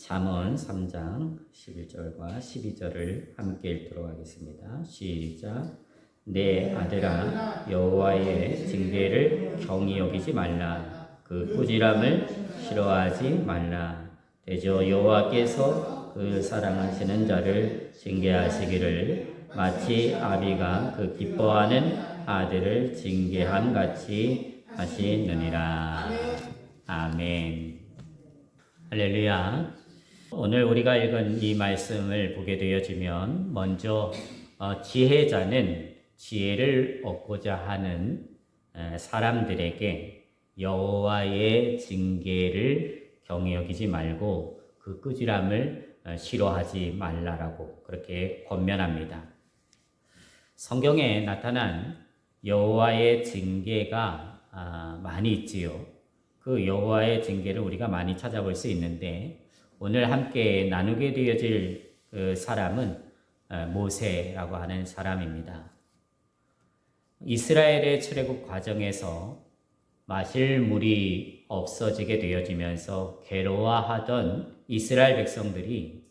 잠언 3장 11절과 12절을 함께 읽도록 하겠습니다. 시작. 내 아들아, 여호와의 징계를 경히 여기지 말라. 그 꾸지람을 싫어하지 말라. 대저 여호와께서 그 사랑하시는 자를 징계하시기를 마치 아비가 그 기뻐하는 아들을 징계함 같이 하시느니라. 아멘. 할렐루야. 오늘 우리가 읽은 이 말씀을 보게 되어지면 먼저 지혜자는 지혜를 얻고자 하는 사람들에게 여호와의 징계를 경히 여기지 말고 그 꾸지람을 싫어하지 말라라고 그렇게 권면합니다. 성경에 나타난 여호와의 징계가 많이 있지요. 그 여호와의 징계를 우리가 많이 찾아볼 수 있는데 오늘 함께 나누게 되어질 그 사람은 모세라고 하는 사람입니다. 이스라엘의 출애굽 과정에서 마실 물이 없어지게 되어지면서 괴로워하던 이스라엘 백성들이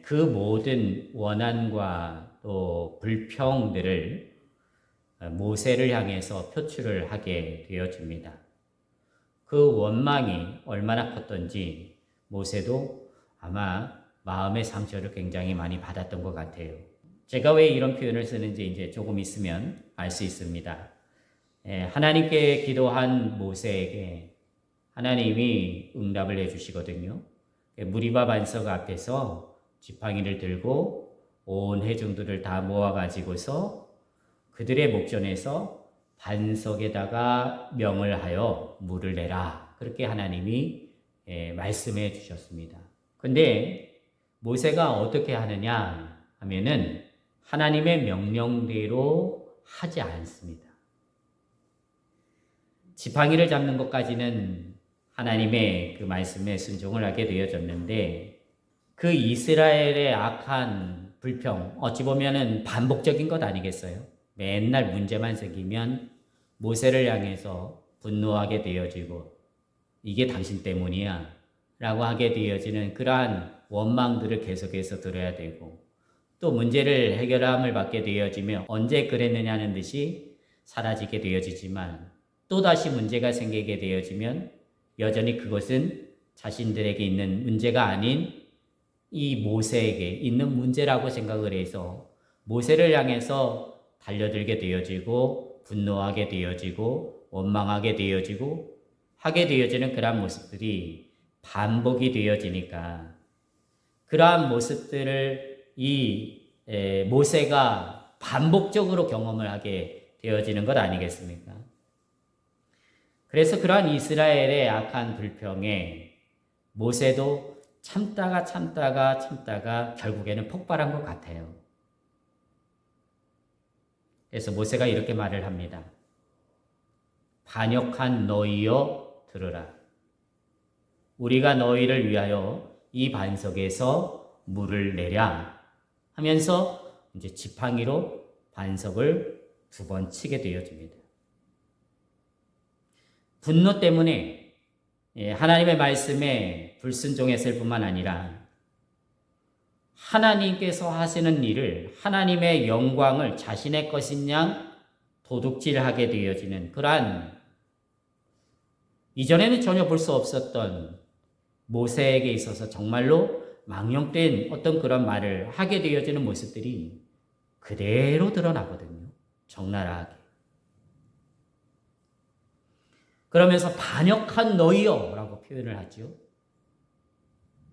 그 모든 원한과 또 불평들을 모세를 향해서 표출을 하게 되어집니다. 그 원망이 얼마나 컸던지 모세도 아마 마음의 상처를 굉장히 많이 받았던 것 같아요. 제가 왜 이런 표현을 쓰는지 이제 조금 있으면 알 수 있습니다. 하나님께 기도한 모세에게 하나님이 응답을 해주시거든요. 무리바 반석 앞에서 지팡이를 들고 온 회중들을 다 모아가지고서 그들의 목전에서 반석에다가 명을 하여 물을 내라. 그렇게 하나님이 말씀해 주셨습니다. 근데 모세가 어떻게 하느냐 하면은 하나님의 명령대로 하지 않습니다. 지팡이를 잡는 것까지는 하나님의 그 말씀에 순종을 하게 되어졌는데 그 이스라엘의 악한 불평, 어찌 보면은 반복적인 것 아니겠어요? 맨날 문제만 생기면 모세를 향해서 분노하게 되어지고 이게 당신 때문이야 라고 하게 되어지는 그러한 원망들을 계속해서 들어야 되고 또 문제를 해결함을 받게 되어지면 언제 그랬느냐는 듯이 사라지게 되어지지만 또다시 문제가 생기게 되어지면 여전히 그것은 자신들에게 있는 문제가 아닌 이 모세에게 있는 문제라고 생각을 해서 모세를 향해서 달려들게 되어지고 분노하게 되어지고 원망하게 되어지고 하게 되어지는 그러한 모습들이 반복이 되어지니까 그러한 모습들을 이 모세가 반복적으로 경험을 하게 되어지는 것 아니겠습니까? 그래서 그러한 이스라엘의 악한 불평에 모세도 참다가 결국에는 폭발한 것 같아요. 그래서 모세가 이렇게 말을 합니다. 반역한 너희여 들으라. 우리가 너희를 위하여 이 반석에서 물을 내랴 하면서 이제 지팡이로 반석을 2번 치게 되어집니다. 분노 때문에 하나님의 말씀에 불순종했을 뿐만 아니라 하나님께서 하시는 일을 하나님의 영광을 자신의 것인 양 도둑질하게 되어지는 그러한 이전에는 전혀 볼 수 없었던 모세에게 있어서 정말로 망령된 어떤 그런 말을 하게 되어지는 모습들이 그대로 드러나거든요. 적나라하게. 그러면서 반역한 너희여 라고 표현을 하죠.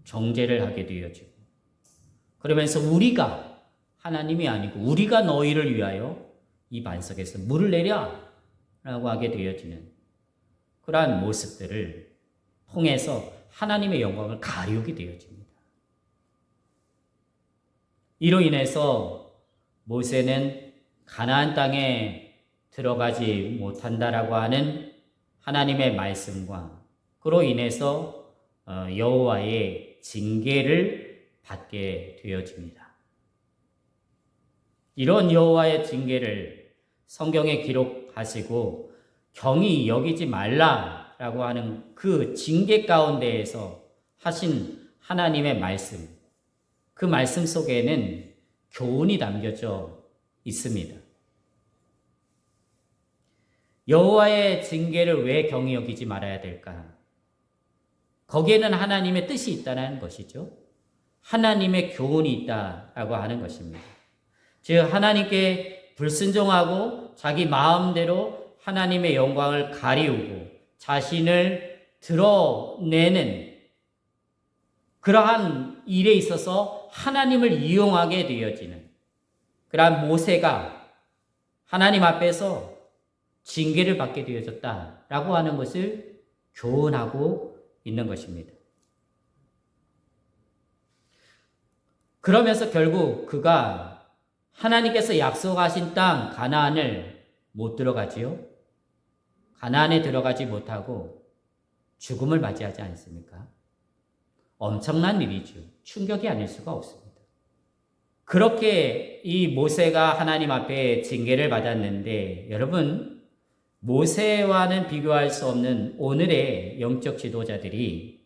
정죄를 하게 되어지고 그러면서 우리가 하나님이 아니고 우리가 너희를 위하여 이 반석에서 물을 내랴 라고 하게 되어지는 그러한 모습들을 통해서 하나님의 영광을 가리우게 되어집니다. 이로 인해서 모세는 가나안 땅에 들어가지 못한다라고 하는 하나님의 말씀과 그로 인해서 여호와의 징계를 받게 되어집니다. 이런 여호와의 징계를 성경에 기록하시고 경히 여기지 말라라고 하는 그 징계 가운데에서 하신 하나님의 말씀, 그 말씀 속에는 교훈이 담겨져 있습니다. 여호와의 징계를 왜 경히 여기지 말아야 될까? 거기에는 하나님의 뜻이 있다는 것이죠. 하나님의 교훈이 있다라고 하는 것입니다. 즉 하나님께 불순종하고 자기 마음대로 하나님의 영광을 가리우고 자신을 드러내는 그러한 일에 있어서 하나님을 이용하게 되어지는 그러한 모세가 하나님 앞에서 징계를 받게 되어졌다라고 하는 것을 교훈하고 있는 것입니다. 그러면서 결국 그가 하나님께서 약속하신 땅 가나안을 못 들어가지요. 가나안에 들어가지 못하고 죽음을 맞이하지 않습니까? 엄청난 일이죠. 충격이 아닐 수가 없습니다. 그렇게 이 모세가 하나님 앞에 징계를 받았는데 여러분 모세와는 비교할 수 없는 오늘의 영적 지도자들이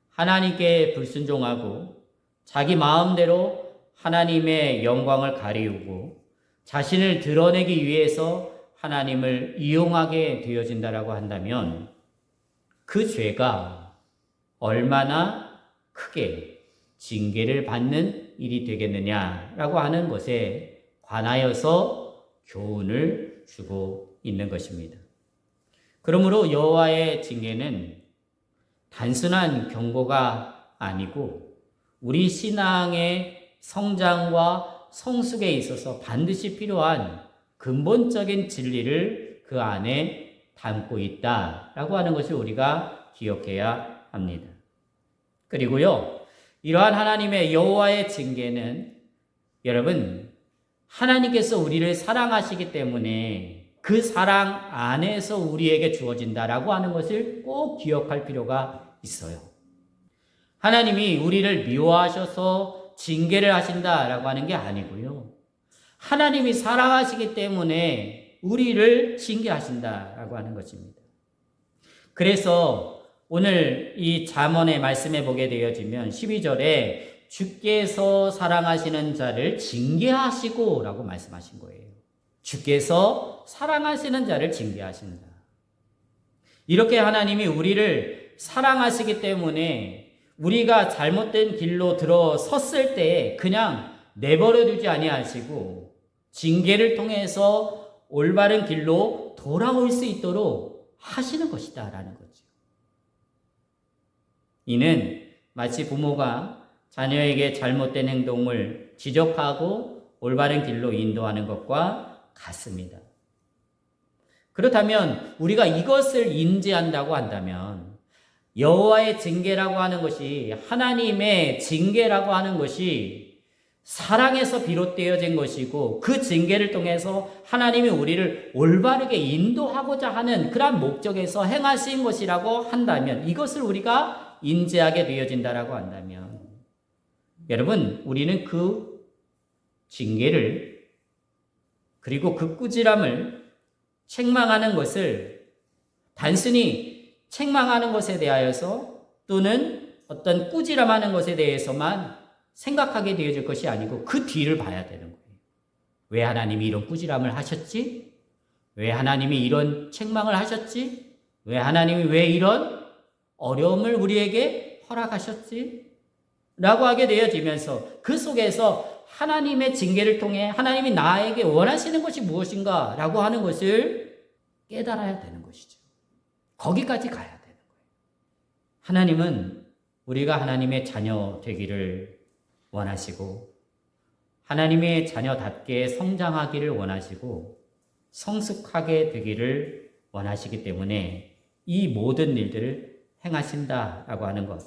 하나님께 불순종하고 자기 마음대로 하나님의 영광을 가리우고 자신을 드러내기 위해서 하나님을 이용하게 되어진다라고 한다면 그 죄가 얼마나 크게 징계를 받는 일이 되겠느냐라고 하는 것에 관하여서 교훈을 주고 있는 것입니다. 그러므로 여호와의 징계는 단순한 경고가 아니고 우리 신앙의 성장과 성숙에 있어서 반드시 필요한 근본적인 진리를 그 안에 담고 있다라고 하는 것을 우리가 기억해야 합니다. 그리고요, 이러한 하나님의 여호와의 징계는 여러분 하나님께서 우리를 사랑하시기 때문에 그 사랑 안에서 우리에게 주어진다라고 하는 것을 꼭 기억할 필요가 있어요. 하나님이 우리를 미워하셔서 징계를 하신다라고 하는 게 아니고요. 하나님이 사랑하시기 때문에 우리를 징계하신다라고 하는 것입니다. 그래서 오늘 이 잠언의 말씀에 보게 되어지면 12절에 주께서 사랑하시는 자를 징계하시고 라고 말씀하신 거예요. 주께서 사랑하시는 자를 징계하신다. 이렇게 하나님이 우리를 사랑하시기 때문에 우리가 잘못된 길로 들어섰을 때 그냥 내버려 두지 아니하시고 징계를 통해서 올바른 길로 돌아올 수 있도록 하시는 것이다 라는 거죠. 이는 마치 부모가 자녀에게 잘못된 행동을 지적하고 올바른 길로 인도하는 것과 같습니다. 그렇다면 우리가 이것을 인지한다고 한다면 여호와의 징계라고 하는 것이 하나님의 징계라고 하는 것이 사랑에서 비롯되어진 것이고 그 징계를 통해서 하나님이 우리를 올바르게 인도하고자 하는 그러한 목적에서 행하신 것이라고 한다면 이것을 우리가 인지하게 되어진다라고 한다면 여러분 우리는 그 징계를 그리고 그 꾸지람을 책망하는 것을 단순히 책망하는 것에 대하여서 또는 어떤 꾸지람하는 것에 대해서만 생각하게 되어질 것이 아니고 그 뒤를 봐야 되는 거예요. 왜 하나님이 이런 꾸지람을 하셨지? 왜 하나님이 이런 책망을 하셨지? 왜 하나님이 왜 이런 어려움을 우리에게 허락하셨지? 라고 하게 되어지면서 그 속에서 하나님의 징계를 통해 하나님이 나에게 원하시는 것이 무엇인가 라고 하는 것을 깨달아야 되는 것이죠. 거기까지 가야 되는 거예요. 하나님은 우리가 하나님의 자녀 되기를 원하시고 하나님의 자녀답게 성장하기를 원하시고 성숙하게 되기를 원하시기 때문에 이 모든 일들을 행하신다라고 하는 것.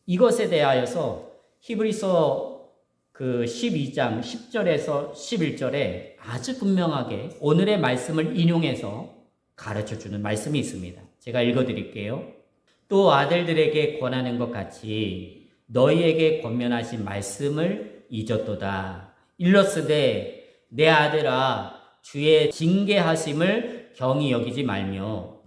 이것에 대하여서 히브리서 그 12장 10절에서 11절에 아주 분명하게 오늘의 말씀을 인용해서 가르쳐주는 말씀이 있습니다. 제가 읽어드릴게요. 또 아들들에게 권하는 것 같이 너희에게 권면하신 말씀을 잊었도다. 일렀으되 내 아들아 주의 징계하심을 경히 여기지 말며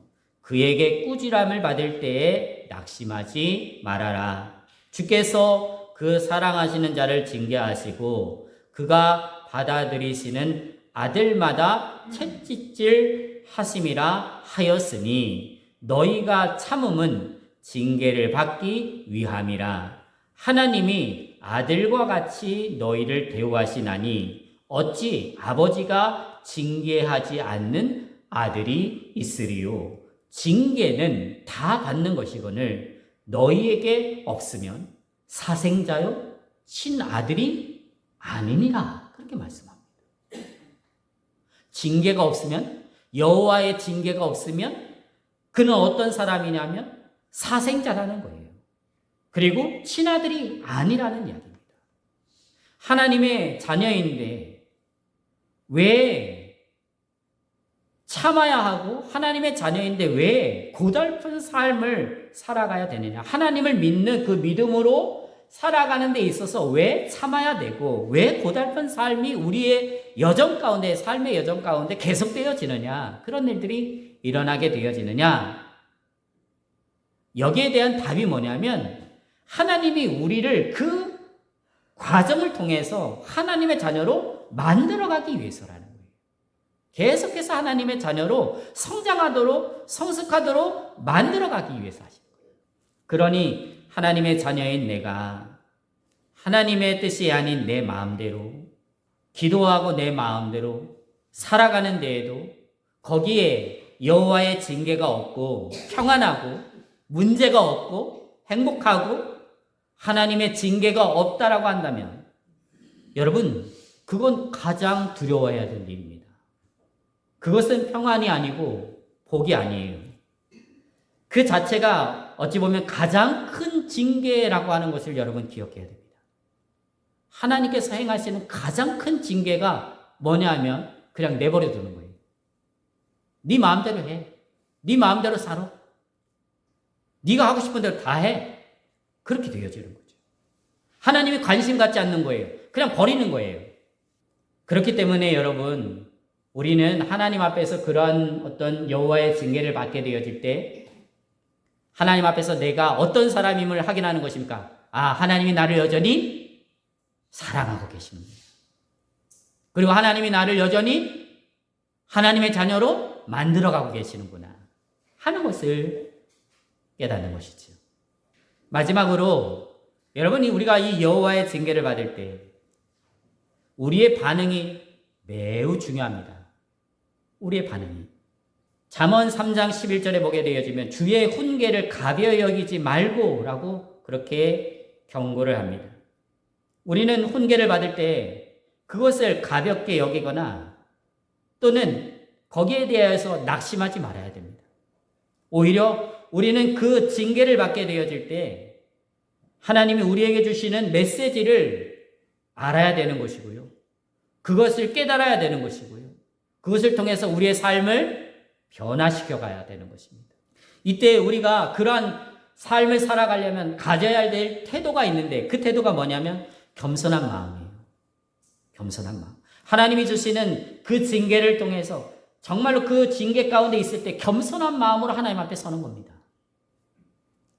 그에게 꾸지람을 받을 때에 낙심하지 말아라. 주께서 그 사랑하시는 자를 징계하시고 그가 받아들이시는 아들마다 채찍질 하심이라 하였으니 너희가 참음은 징계를 받기 위함이라. 하나님이 아들과 같이 너희를 대우하시나니 어찌 아버지가 징계하지 않는 아들이 있으리요. 징계는 다 받는 것이거늘 너희에게 없으면 사생자요 친아들이 아니니라. 그렇게 말씀합니다. 징계가 없으면, 여호와의 징계가 없으면 그는 어떤 사람이냐면 사생자라는 거예요. 그리고 친아들이 아니라는 이야기입니다. 하나님의 자녀인데 왜 참아야 하고 하나님의 자녀인데 왜 고달픈 삶을 살아가야 되느냐? 하나님을 믿는 그 믿음으로 살아가는 데 있어서 왜 참아야 되고 왜 고달픈 삶이 우리의 여정 가운데, 삶의 여정 가운데 계속되어지느냐? 그런 일들이 일어나게 되어지느냐? 여기에 대한 답이 뭐냐면 하나님이 우리를 그 과정을 통해서 하나님의 자녀로 만들어가기 위해서라는 거예요. 계속해서 하나님의 자녀로 성장하도록, 성숙하도록 만들어가기 위해서 하신 거예요. 그러니 하나님의 자녀인 내가 하나님의 뜻이 아닌 내 마음대로 기도하고 내 마음대로 살아가는 데에도 거기에 여호와의 징계가 없고 평안하고 문제가 없고 행복하고 하나님의 징계가 없다라고 한다면 여러분 그건 가장 두려워해야 될 일입니다. 그것은 평안이 아니고 복이 아니에요. 그 자체가 어찌 보면 가장 큰 징계라고 하는 것을 여러분 기억해야 됩니다. 하나님께서 행하시는 가장 큰 징계가 뭐냐 하면 그냥 내버려 두는 거예요. 네 마음대로 해. 네 마음대로 살아. 네가 하고 싶은 대로 다 해. 그렇게 되어지는 거죠. 하나님이 관심 갖지 않는 거예요. 그냥 버리는 거예요. 그렇기 때문에 여러분 우리는 하나님 앞에서 그러한 어떤 여호와의 징계를 받게 되어질 때 하나님 앞에서 내가 어떤 사람임을 확인하는 것입니까? 아, 하나님이 나를 여전히 사랑하고 계십니다. 그리고 하나님이 나를 여전히 하나님의 자녀로 만들어가고 계시는구나 하는 것을 깨닫는 것이죠. 마지막으로 여러분이 우리가 이 여호와의 징계를 받을 때 우리의 반응이 매우 중요합니다. 우리의 반응이. 잠언 3장 11절에 보게 되어지면 주의 훈계를 가벼이 여기지 말고 라고 그렇게 경고를 합니다. 우리는 훈계를 받을 때 그것을 가볍게 여기거나 또는 거기에 대해서 낙심하지 말아야 됩니다. 오히려 우리는 그 징계를 받게 되어질 때 하나님이 우리에게 주시는 메시지를 알아야 되는 것이고요. 그것을 깨달아야 되는 것이고요. 그것을 통해서 우리의 삶을 변화시켜 가야 되는 것입니다. 이때 우리가 그러한 삶을 살아가려면 가져야 될 태도가 있는데 그 태도가 뭐냐면 겸손한 마음이에요. 겸손한 마음. 하나님이 주시는 그 징계를 통해서 정말로 그 징계 가운데 있을 때 겸손한 마음으로 하나님 앞에 서는 겁니다.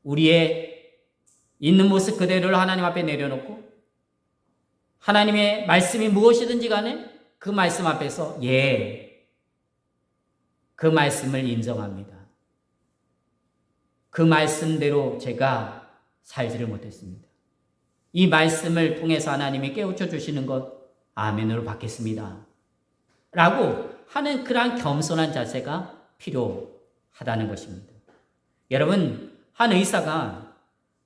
우리의 있는 모습 그대로를 하나님 앞에 내려놓고 하나님의 말씀이 무엇이든지 간에 그 말씀 앞에서 그 말씀을 인정합니다. 그 말씀대로 제가 살지를 못했습니다. 이 말씀을 통해서 하나님이 깨우쳐 주시는 것 아멘으로 받겠습니다. 라고 하는 그러한 겸손한 자세가 필요하다는 것입니다. 여러분, 한 의사가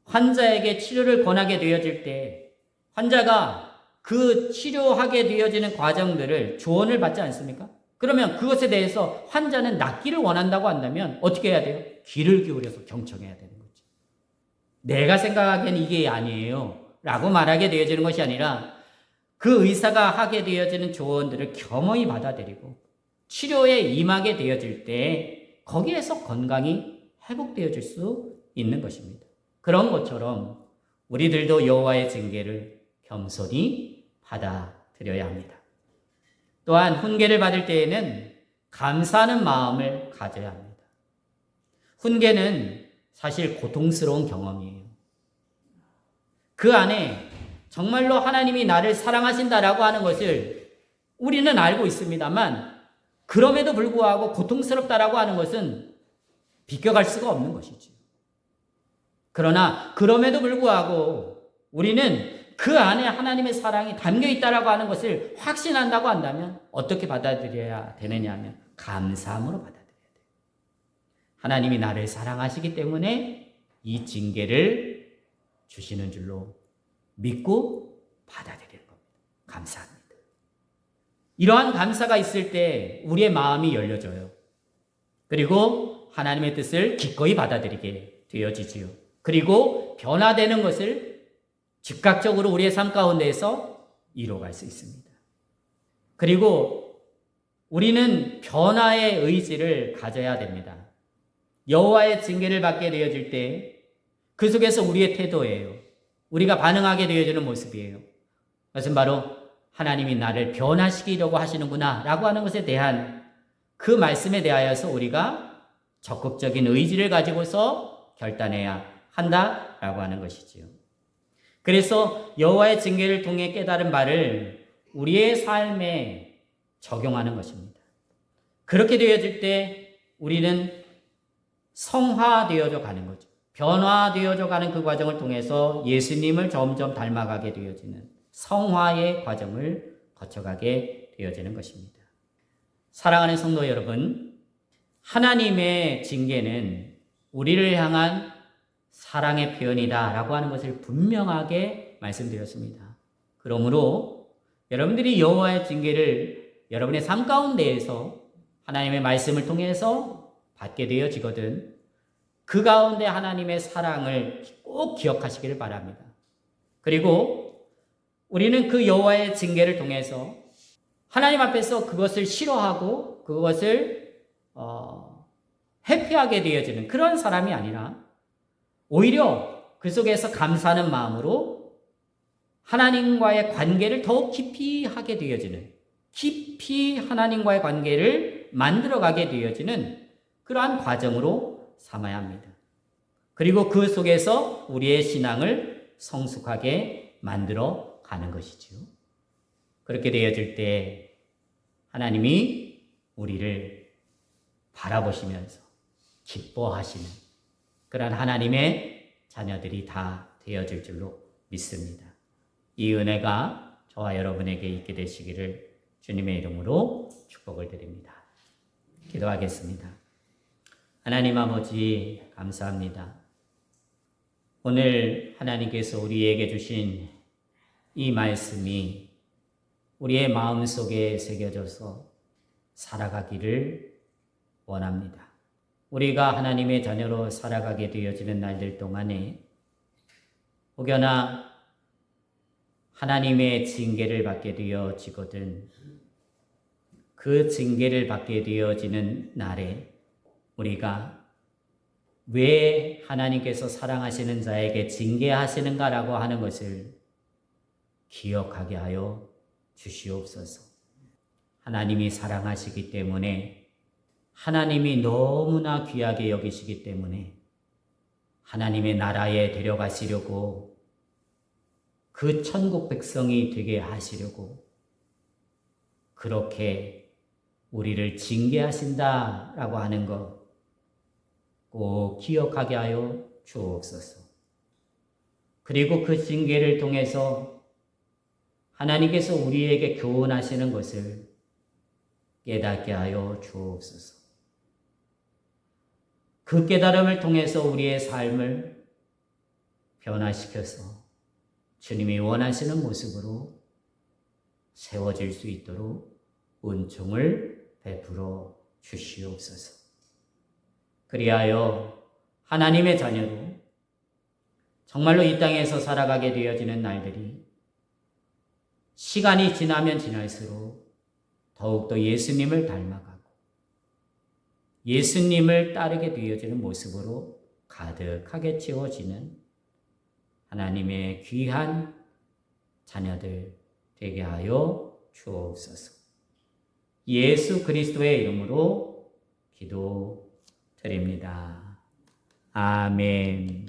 환자에게 치료를 권하게 되어질 때 환자가 그 치료하게 되어지는 과정들을 조언을 받지 않습니까? 그러면 그것에 대해서 환자는 낫기를 원한다고 한다면 어떻게 해야 돼요? 귀를 기울여서 경청해야 되는 거죠. 내가 생각하기엔 이게 아니에요 라고 말하게 되어지는 것이 아니라 그 의사가 하게 되어지는 조언들을 겸허히 받아들이고 치료에 임하게 되어질 때 거기에서 건강이 회복되어질 수 있는 것입니다. 그런 것처럼 우리들도 여호와의 징계를 겸손히 받아들여야 합니다. 또한 훈계를 받을 때에는 감사하는 마음을 가져야 합니다. 훈계는 사실 고통스러운 경험이에요. 그 안에 정말로 하나님이 나를 사랑하신다라고 하는 것을 우리는 알고 있습니다만, 그럼에도 불구하고 고통스럽다라고 하는 것은 비껴갈 수가 없는 것이죠. 그러나 그럼에도 불구하고 우리는 그 안에 하나님의 사랑이 담겨 있다라고 하는 것을 확신한다고 한다면 어떻게 받아들여야 되느냐 하면 감사함으로 받아들여야 돼요. 하나님이 나를 사랑하시기 때문에 이 징계를 주시는 줄로 믿고 받아들이는 겁니다. 감사합니다. 이러한 감사가 있을 때 우리의 마음이 열려져요. 그리고 하나님의 뜻을 기꺼이 받아들이게 되어지지요. 그리고 변화되는 것을 즉각적으로 우리의 삶 가운데에서 이루어갈 수 있습니다. 그리고 우리는 변화의 의지를 가져야 됩니다. 여호와의 징계를 받게 되어질 때 그 속에서 우리의 태도예요. 우리가 반응하게 되어지는 모습이에요. 그것은 바로 하나님이 나를 변화시키려고 하시는구나 라고 하는 것에 대한 그 말씀에 대하여서 우리가 적극적인 의지를 가지고서 결단해야 한다라고 하는 것이지요. 그래서 여호와의 징계를 통해 깨달은 바를 우리의 삶에 적용하는 것입니다. 그렇게 되어질 때 우리는 성화되어져 가는 거죠. 변화되어져 가는 그 과정을 통해서 예수님을 점점 닮아가게 되어지는 성화의 과정을 거쳐가게 되어지는 것입니다. 사랑하는 성도 여러분, 하나님의 징계는 우리를 향한 사랑의 표현이다라고 하는 것을 분명하게 말씀드렸습니다. 그러므로 여러분들이 여호와의 징계를 여러분의 삶 가운데에서 하나님의 말씀을 통해서 받게 되어지거든 그 가운데 하나님의 사랑을 꼭 기억하시기를 바랍니다. 그리고 우리는 그 여호와의 징계를 통해서 하나님 앞에서 그것을 싫어하고 그것을 회피하게 되어지는 그런 사람이 아니라 오히려 그 속에서 감사하는 마음으로 하나님과의 관계를 더욱 깊이 하게 되어지는, 깊이 하나님과의 관계를 만들어가게 되어지는 그러한 과정으로 삼아야 합니다. 그리고 그 속에서 우리의 신앙을 성숙하게 만들어 가는 것이지요. 그렇게 되어질 때 하나님이 우리를 바라보시면서 기뻐하시는 그러한 하나님의 자녀들이 다 되어질 줄로 믿습니다. 이 은혜가 저와 여러분에게 있게 되시기를 주님의 이름으로 축복을 드립니다. 기도하겠습니다. 하나님 아버지 감사합니다. 오늘 하나님께서 우리에게 주신 이 말씀이 우리의 마음속에 새겨져서 살아가기를 원합니다. 우리가 하나님의 자녀로 살아가게 되어지는 날들 동안에 혹여나 하나님의 징계를 받게 되어지거든 그 징계를 받게 되어지는 날에 우리가 왜 하나님께서 사랑하시는 자에게 징계하시는가라고 하는 것을 기억하게 하여 주시옵소서. 하나님이 사랑하시기 때문에, 하나님이 너무나 귀하게 여기시기 때문에 하나님의 나라에 데려가시려고, 그 천국 백성이 되게 하시려고 그렇게 우리를 징계하신다라고 하는 것 꼭 기억하게 하여 주옵소서. 그리고 그 징계를 통해서 하나님께서 우리에게 교훈하시는 것을 깨닫게 하여 주옵소서. 그 깨달음을 통해서 우리의 삶을 변화시켜서 주님이 원하시는 모습으로 세워질 수 있도록 은총을 베풀어 주시옵소서. 그리하여 하나님의 자녀로 정말로 이 땅에서 살아가게 되어지는 날들이 시간이 지나면 지날수록 더욱더 예수님을 닮아가고 예수님을 따르게 되어지는 모습으로 가득하게 채워지는 하나님의 귀한 자녀들 되게 하여 주옵소서. 예수 그리스도의 이름으로 기도드립니다. 아멘.